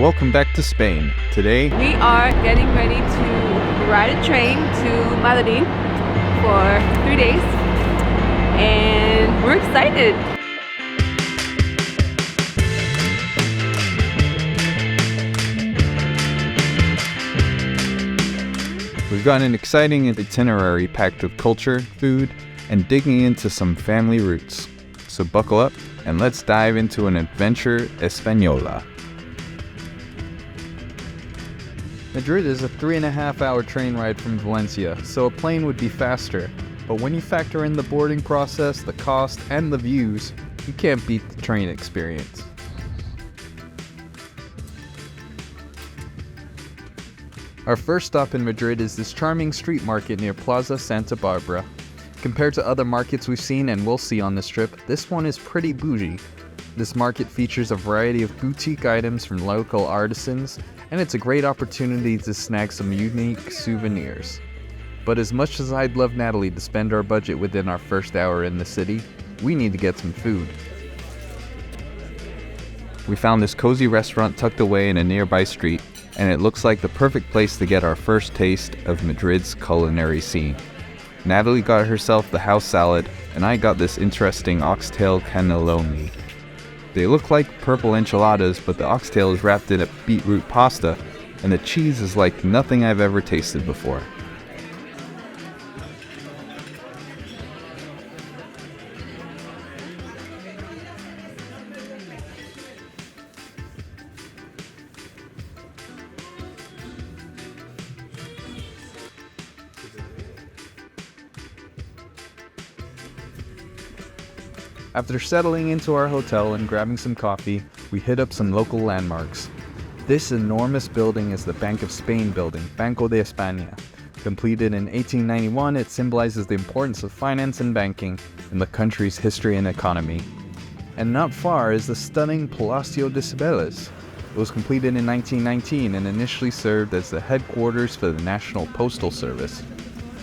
Welcome back to Spain. Today, We are getting ready to ride a train to Madrid for 3 days, and we're excited. we've got an exciting itinerary packed with culture, food, and digging into some family roots. So buckle up and let's dive into an adventure española. Madrid is a 3.5-hour train ride from Valencia, so a plane would be faster. But when you factor in the boarding process, the cost, and the views, you can't beat the train experience. Our first stop in Madrid is this charming street market near Plaza Santa Barbara. Compared to other markets we've seen and will see on this trip, this one is pretty bougie. This market features a variety of boutique items from local artisans, and it's a great opportunity to snag some unique souvenirs. But as much as I'd love Natalie to spend our budget within our first hour in the city, we need to get some food. We found this cozy restaurant tucked away in a nearby street, and it looks like the perfect place to get our first taste of Madrid's culinary scene. Natalie got herself the house salad, and I got this interesting oxtail cannelloni. They look like purple enchiladas, but the oxtail is wrapped in a beetroot pasta, and the cheese is like nothing I've ever tasted before. After settling into our hotel and grabbing some coffee, we hit up some local landmarks. This enormous building is the Bank of Spain building, Banco de España. Completed in 1891, it symbolizes the importance of finance and banking in the country's history and economy. And not far is the stunning Palacio de Cibeles. It was completed in 1919 and initially served as the headquarters for the National Postal Service.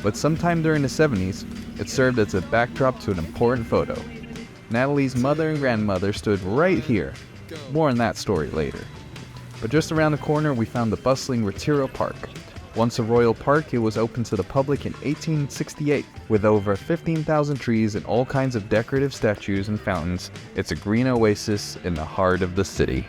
But sometime during the 70s, it served as a backdrop to an important photo. Natalie's mother and grandmother stood right here. More on that story later. But just around the corner we found the bustling Retiro Park. Once a royal park, it was opened to the public in 1868. With over 15,000 trees and all kinds of decorative statues and fountains, it's a green oasis in the heart of the city.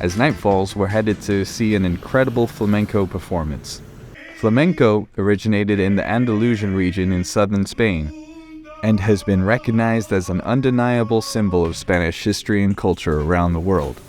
As night falls, we're headed to see an incredible flamenco performance. Flamenco originated in the Andalusian region in southern Spain and has been recognized as an undeniable symbol of Spanish history and culture around the world.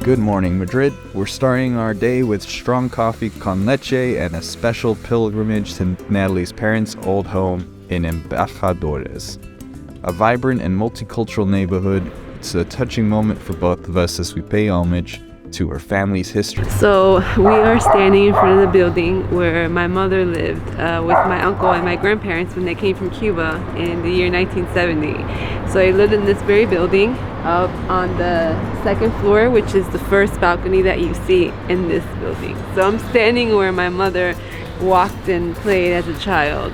Good morning, Madrid. We're starting our day with strong coffee con leche and a special pilgrimage to Natalie's parents' old home in Embajadores. A vibrant and multicultural neighborhood, it's a touching moment for both of us as we pay homage to her family's history. So we are standing in front of the building where my mother lived with my uncle and my grandparents when they came from Cuba in the year 1970. So I lived in this very building up on the second floor, which is the first balcony that you see in this building. So I'm standing where my mother walked and played as a child.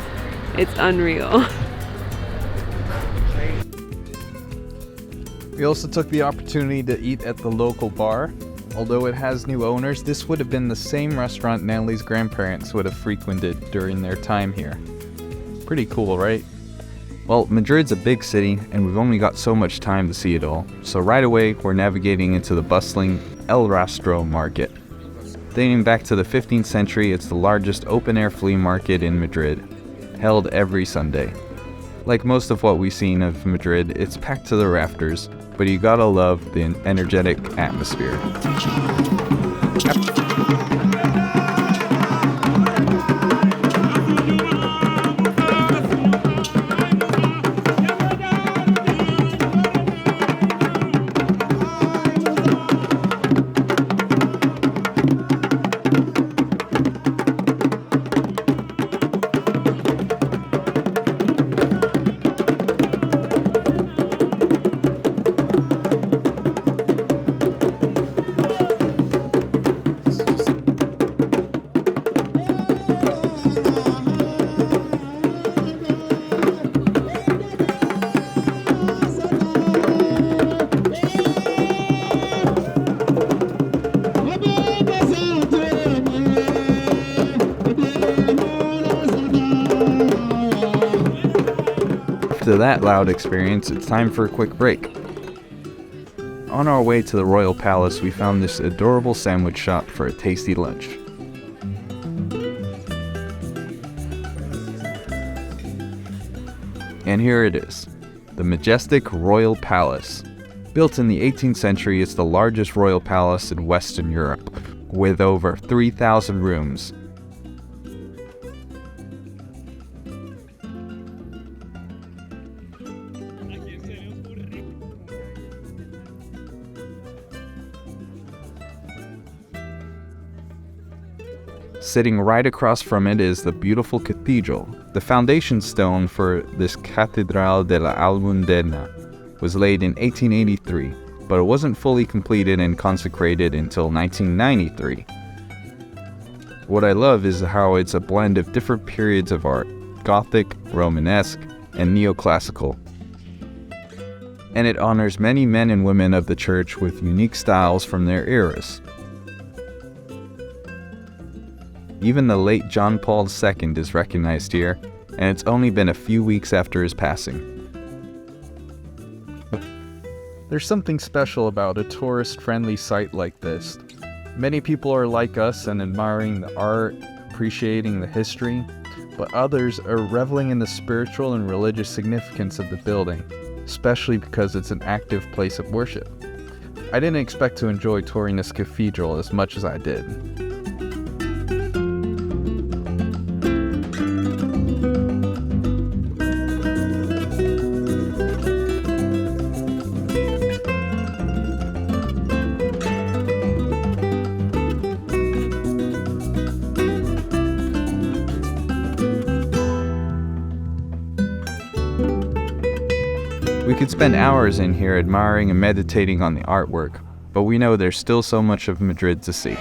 It's unreal. We also took the opportunity to eat at the local bar. Although it has new owners, this would have been the same restaurant Natalie's grandparents would have frequented during their time here. Pretty cool, right? Well, Madrid's a big city, and we've only got so much time to see it all, so right away we're navigating into the bustling El Rastro market. Dating back to the 15th century, it's the largest open-air flea market in Madrid, held every Sunday. Like most of what we've seen of Madrid, it's packed to the rafters, but you gotta love the energetic atmosphere. After that loud experience, it's time for a quick break. On our way to the Royal Palace, we found this adorable sandwich shop for a tasty lunch. And here it is, the Majestic Royal Palace. Built in the 18th century, it's the largest royal palace in Western Europe, with over 3,000 rooms. Sitting right across from it is the beautiful cathedral. The foundation stone for this Catedral de la Almudena was laid in 1883, but it wasn't fully completed and consecrated until 1993. What I love is how it's a blend of different periods of art, Gothic, Romanesque, and Neoclassical. And it honors many men and women of the church with unique styles from their eras. Even the late John Paul II is recognized here, and it's only been a few weeks after his passing. There's something special about a tourist-friendly site like this. Many people are like us and admiring the art, appreciating the history, but others are reveling in the spiritual and religious significance of the building, especially because it's an active place of worship. I didn't expect to enjoy touring this cathedral as much as I did. We could spend hours in here admiring and meditating on the artwork, but we know there's still so much of Madrid to see.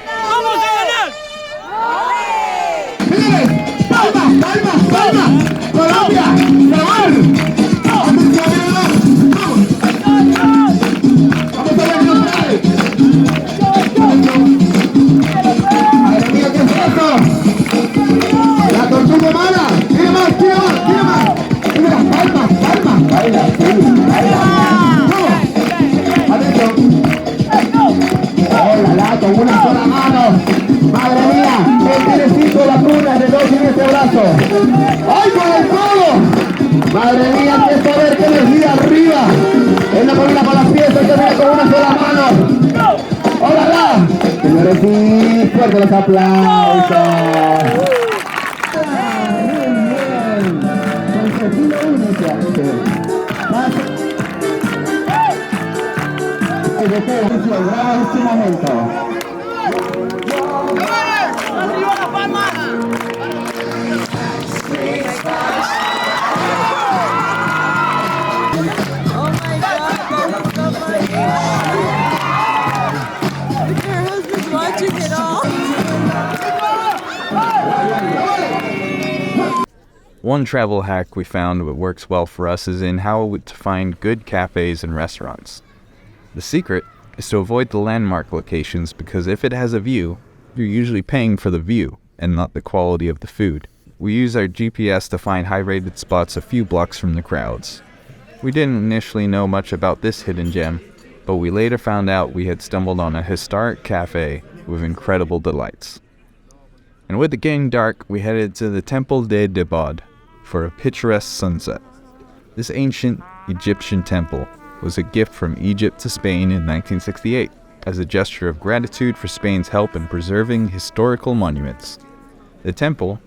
Con una sola mano, madre mía, él tiene 5 vacunas de 2 en este brazo. ¡Ay, con el codo! Madre mía, empiezo a ver que energía arriba. Él no camina con las piezas, él camina con una sola mano. Ahora sí, fuerte los aplausos. Muy bien. Consejito único. Bravo este momento. One travel hack we found that works well for us is in how to find good cafes and restaurants. The secret is to avoid the landmark locations because if it has a view, you're usually paying for the view and not the quality of the food. We use our GPS to find high-rated spots a few blocks from the crowds. We didn't initially know much about this hidden gem, but we later found out we had stumbled on a historic cafe with incredible delights. And with it getting dark, we headed to the Temple de Debod for a picturesque sunset. This ancient Egyptian temple was a gift from Egypt to Spain in 1968 as a gesture of gratitude for Spain's help in preserving historical monuments. The temple,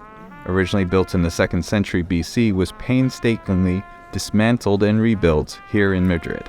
originally built in the 2nd century BC, was painstakingly dismantled and rebuilt here in Madrid.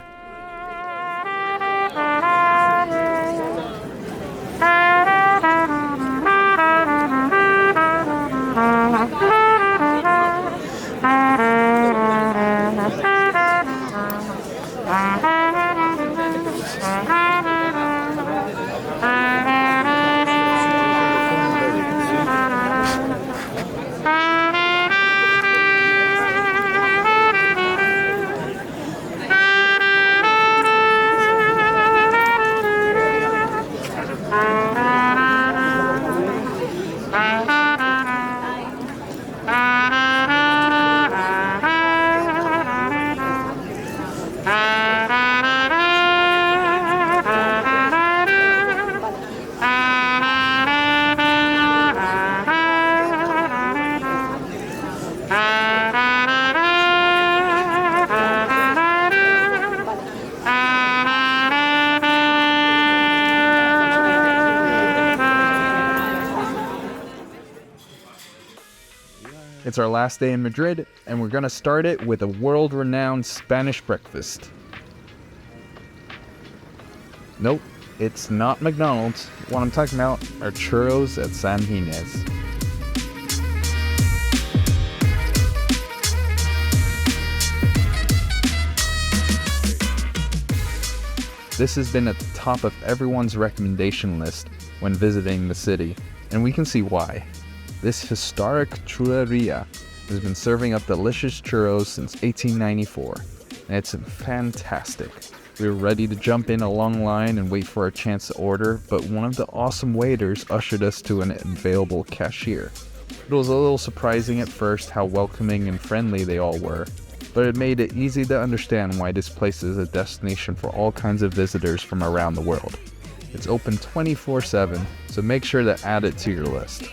It's our last day in Madrid, and we're gonna start it with a world-renowned Spanish breakfast. Nope, it's not McDonald's. What I'm talking about are churros at San Ginés. This has been at the top of everyone's recommendation list when visiting the city, and we can see why. This historic churreria has been serving up delicious churros since 1894, and it's fantastic. We were ready to jump in a long line and wait for our chance to order, but one of the awesome waiters ushered us to an available cashier. It was a little surprising at first how welcoming and friendly they all were, but it made it easy to understand why this place is a destination for all kinds of visitors from around the world. It's open 24/7, so make sure to add it to your list.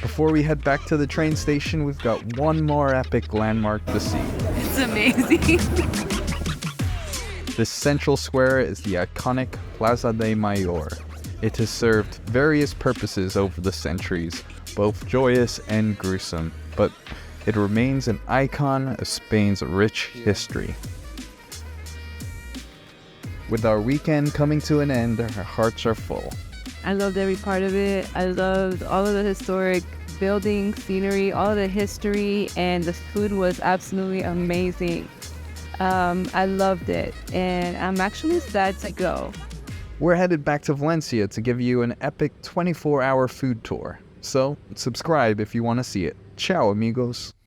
Before we head back to the train station, we've got one more epic landmark to see. It's amazing. This central square is the iconic Plaza de Mayor. It has served various purposes over the centuries, both joyous and gruesome, but it remains an icon of Spain's rich history. With our weekend coming to an end, our hearts are full. I loved every part of it. I loved all of the historic buildings, scenery, all of the history, and the food was absolutely amazing. I loved it, and I'm actually sad to go. We're headed back to Valencia to give you an epic 24-hour food tour. So, subscribe if you want to see it. Ciao, amigos.